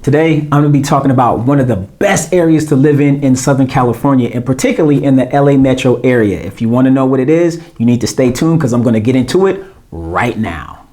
Today, I'm going to be talking about one of the best areas to live in Southern California, and particularly in the LA metro area. If you want to know what it is, you need to stay tuned because I'm going to get into it right now.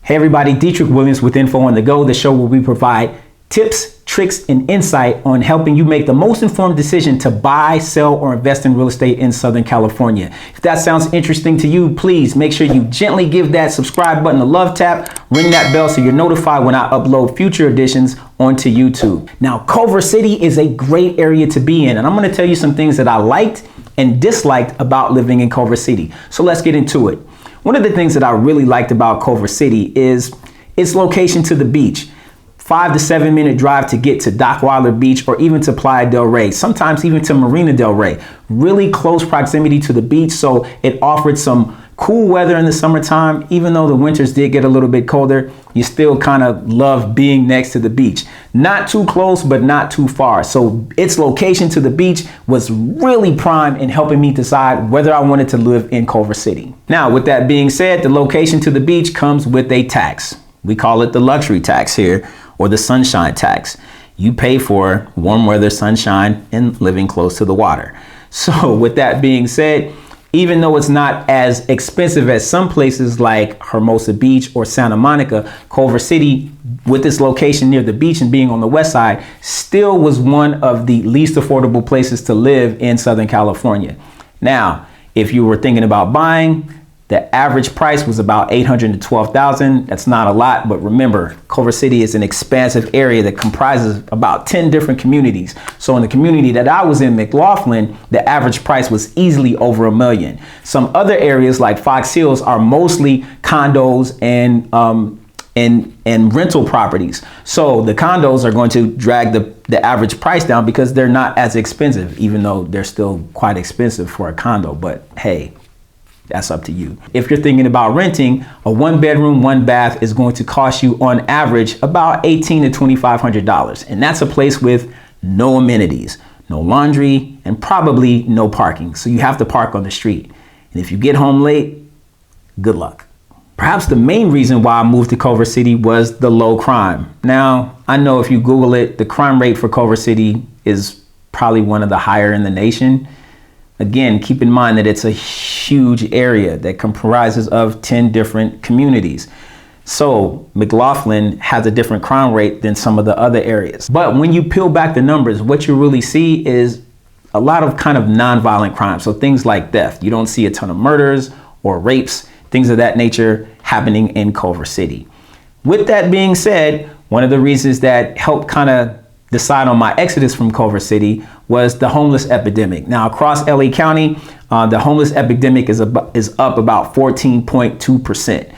Hey everybody, Dietrich Williams with Info on the Go, the show where we provide tips, tricks, and insight on helping you make the most informed decision to buy, sell, or invest in real estate in Southern California. If that sounds interesting to you, please make sure you gently give that subscribe button a love tap, ring that bell so you're notified when I upload future editions onto YouTube. Now, Culver City is a great area to be in, and I'm going to tell you some things that I liked and disliked about living in Culver City. So let's get into it. One of the things that I really liked about Culver City is its location to the beach. 5 to 7 minute drive to get to Dockweiler Beach or even to Playa del Rey, sometimes even to Marina del Rey. Really close proximity to the beach, so it offered some cool weather in the summertime. Even though the winters did get a little bit colder, you still kind of love being next to the beach. Not too close, but not too far. So its location to the beach was really prime in helping me decide whether I wanted to live in Culver City. Now, with that being said, the location to the beach comes with a tax. We call it the luxury tax here, or the sunshine tax. You pay for warm weather, sunshine, and living close to the water. So with that being said, even though it's not as expensive as some places like Hermosa Beach or Santa Monica, Culver City, with its location near the beach and being on the west side, still was one of the least affordable places to live in Southern California. Now, if you were thinking about buying, the average price was about $812,000. That's not a lot, but remember, Culver City is an expansive area that comprises about 10 different communities. So in the community that I was in, McLaughlin, the average price was easily over $1 million. Some other areas like Fox Hills are mostly condos and rental properties. So the condos are going to drag the average price down because they're not as expensive, even though they're still quite expensive for a condo. But hey, that's up to you. If you're thinking about renting, a 1-bedroom, 1-bath is going to cost you on average about $1,800 to $2,500. And that's a place with no amenities, no laundry, and probably no parking. So you have to park on the street. And if you get home late, good luck. Perhaps the main reason why I moved to Culver City was the low crime. Now, I know if you Google it, the crime rate for Culver City is probably one of the higher in the nation. Again, keep in mind that it's a huge area that comprises of 10 different communities. So McLaughlin has a different crime rate than some of the other areas. But when you peel back the numbers, what you really see is a lot of kind of nonviolent crime. So things like theft. You don't see a ton of murders or rapes, things of that nature happening in Culver City. With that being said, one of the reasons that helped kind of decide on my exodus from Culver City was the homeless epidemic. Now, across LA County, the homeless epidemic is up about 14.2%.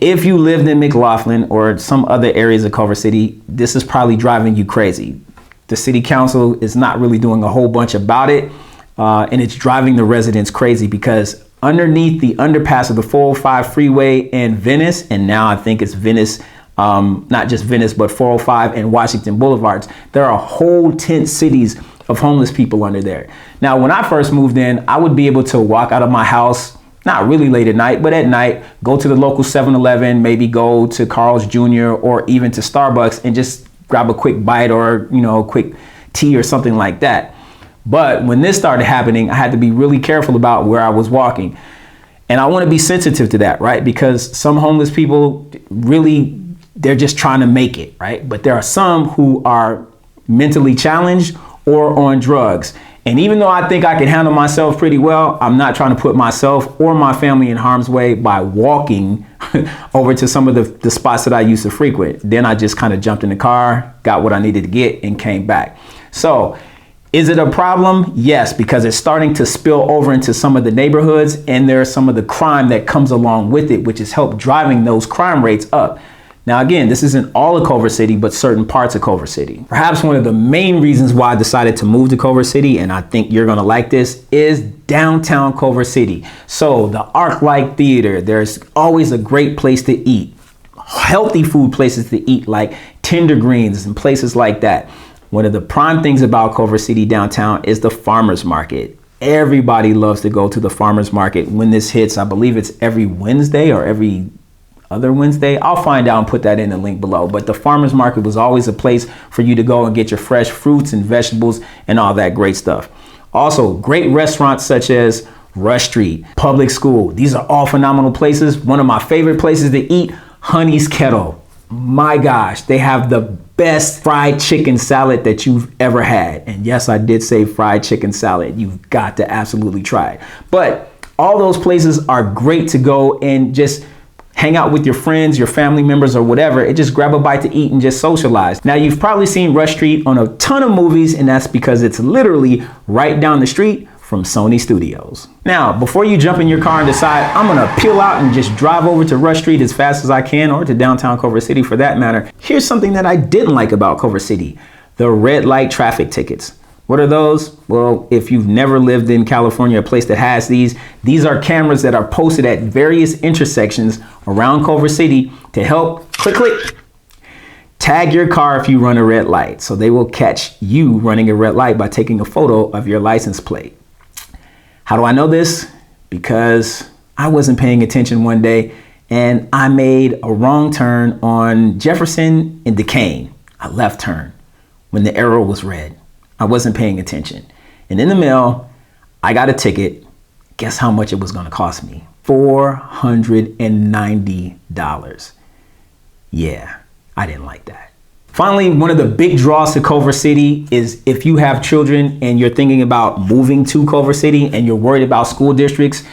If you lived in McLaughlin or some other areas of Culver City, this is probably driving you crazy. The city council is not really doing a whole bunch about it, and it's driving the residents crazy because underneath the underpass of the 405 freeway in Venice, and now I think it's Venice, not just Venice, but 405 and Washington Boulevards, there are whole tent cities of homeless people under there. Now, when I first moved in, I would be able to walk out of my house, not really late at night, but at night, go to the local 7-Eleven, maybe go to Carl's Jr. or even to Starbucks and just grab a quick bite or, a quick tea or something like that. But when this started happening, I had to be really careful about where I was walking. And I want to be sensitive to that, right? Because some homeless people really, they're just trying to make it, right? But there are some who are mentally challenged or on drugs. And even though I think I can handle myself pretty well, I'm not trying to put myself or my family in harm's way by walking over to some of the spots that I used to frequent. Then I just kind of jumped in the car, got what I needed to get, and came back. So is it a problem? Yes, because it's starting to spill over into some of the neighborhoods, and there's some of the crime that comes along with it, which has helped driving those crime rates up. Now, again, this isn't all of Culver City, but certain parts of Culver City. Perhaps one of the main reasons why I decided to move to Culver City, and I think you're gonna like this, is downtown Culver City. So the ArcLight Theater, there's always a great place to eat. Healthy food places to eat like Tender Greens and places like that. One of the prime things about Culver City downtown is the farmers market. Everybody loves to go to the farmer's market when this hits. I believe it's every Wednesday or every other Wednesday. I'll find out and put that in the link below. But the farmer's market was always a place for you to go and get your fresh fruits and vegetables and all that great stuff. Also, great restaurants such as Rush Street, Public School. These are all phenomenal places. One of my favorite places to eat, Honey's Kettle. My gosh, they have the best fried chicken salad that you've ever had. And yes, I did say fried chicken salad. You've got to absolutely try it. But all those places are great to go and just hang out with your friends, your family members, or whatever, and just grab a bite to eat and just socialize. Now, you've probably seen Rush Street on a ton of movies, and that's because it's literally right down the street from Sony Studios. Now, before you jump in your car and decide, I'm gonna peel out and just drive over to Rush Street as fast as I can, or to downtown Culver City for that matter, here's something that I didn't like about Culver City: the red light traffic tickets. What are those? Well, if you've never lived in California, a place that has these are cameras that are posted at various intersections around Culver City to help click, tag your car if you run a red light. So they will catch you running a red light by taking a photo of your license plate. How do I know this? Because I wasn't paying attention one day and I made a wrong turn on Jefferson and Duquesne, a left turn, when the arrow was red. I wasn't paying attention. And in the mail, I got a ticket. Guess how much it was gonna cost me? $490. Yeah, I didn't like that. Finally, one of the big draws to Culver City is if you have children and you're thinking about moving to Culver City and you're worried about school districts,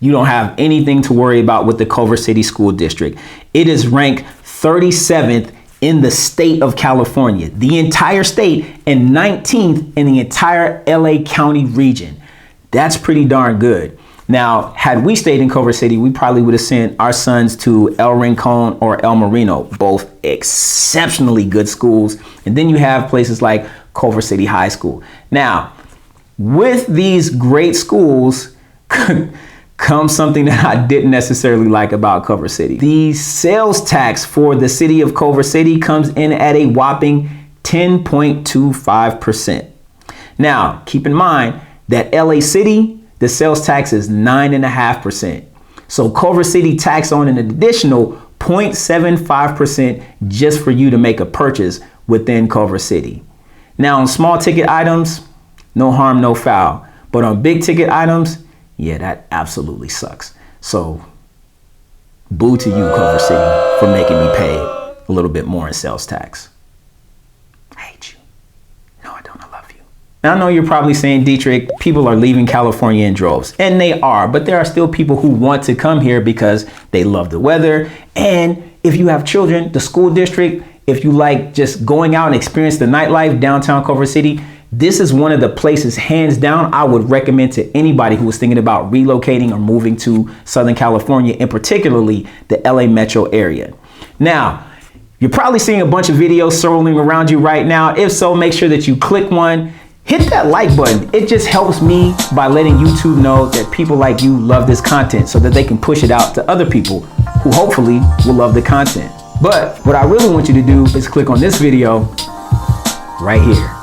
you don't have anything to worry about with the Culver City School District. It is ranked 37th in the state of California, the entire state, and 19th in the entire LA County region. That's pretty darn good. Now, had we stayed in Culver City, we probably would have sent our sons to El Rincon or El Marino, both exceptionally good schools. And then you have places like Culver City High School. Now, with these great schools comes something that I didn't necessarily like about Culver City. The sales tax for the city of Culver City comes in at a whopping 10.25%. Now, keep in mind that LA City, the sales tax is 9.5%. So Culver City tax on an additional 0.75% just for you to make a purchase within Culver City. Now, on small ticket items, no harm, no foul. But on big ticket items, yeah, that absolutely sucks. So boo to you, Culver City, for making me pay a little bit more in sales tax. I hate you. No, I don't. I love you. Now, I know you're probably saying, Dietrich, people are leaving California in droves. And they are, but there are still people who want to come here because they love the weather. And if you have children, the school district, if you like just going out and experience the nightlife downtown Culver City, this is one of the places, hands down, I would recommend to anybody who is thinking about relocating or moving to Southern California, and particularly the LA metro area. Now, you're probably seeing a bunch of videos swirling around you right now. If so, make sure that you click one. Hit that like button. It just helps me by letting YouTube know that people like you love this content so that they can push it out to other people who hopefully will love the content. But what I really want you to do is click on this video right here.